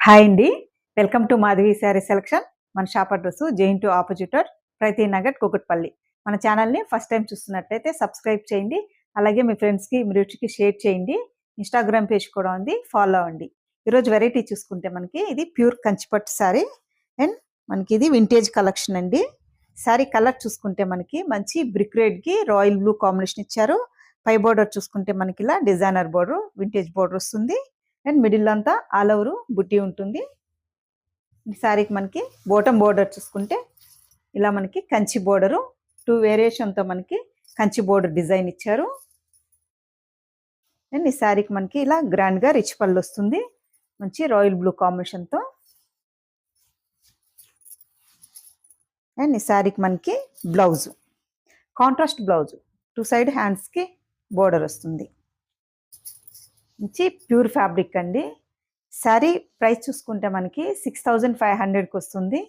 Hi అండి. Welcome to Madhavi sari selection. మన shop address Jain opposite ప్రతి నగర్ కుకట్పల్లి. మన ఛానల్ని ఫస్ట్ టైం చూస్తున్నట్లయితే సబ్స్క్రైబ్ చేయండి. అలాగే మీ ఫ్రెండ్స్కి మీ రుచికి షేర్ చేయండి. ఇన్స్టాగ్రామ్ పేజ్ కూడా ఉంది, ఫాలో అవ్వండి. ఈరోజు వెరైటీ చూసుకుంటే మనకి ఇది ప్యూర్ కంచిపట్టు శారీ అండ్ మనకి ఇది వింటేజ్ కలెక్షన్ అండి. శారీ కలర్ చూసుకుంటే మనకి మంచి బ్రిక్ రెడ్కి రాయల్ బ్లూ కాంబినేషన్ ఇచ్చారు. పై బోర్డర్ చూసుకుంటే మనకి ఇలా డిజైనర్ బోర్డర్ వింటేజ్ బోర్డర్ వస్తుంది అండ్ మిడిల్ అంతా ఆల్ ఓవర్ బుట్టి ఉంటుంది. ఈ శారీకి మనకి బోటం బోర్డర్ చూసుకుంటే ఇలా మనకి కంచి బోర్డరు 2 వేరియేషన్తో మనకి కంచి బోర్డర్ డిజైన్ ఇచ్చారు. అండ్ ఈ శారీకి మనకి ఇలా గ్రాండ్గా రిచ్ పళ్ళు వస్తుంది మంచి రాయల్ బ్లూ కాంబినేషన్తో. అండ్ ఈ శారీకి మనకి బ్లౌజ్ కాంట్రాస్ట్ బ్లౌజ్ 2 సైడ్ హ్యాండ్స్కి బోర్డర్ వస్తుంది. మంచి ప్యూర్ ఫ్యాబ్రిక్ అండి. శారీ ప్రైస్ చూసుకుంటే మనకి 6500కి వస్తుంది.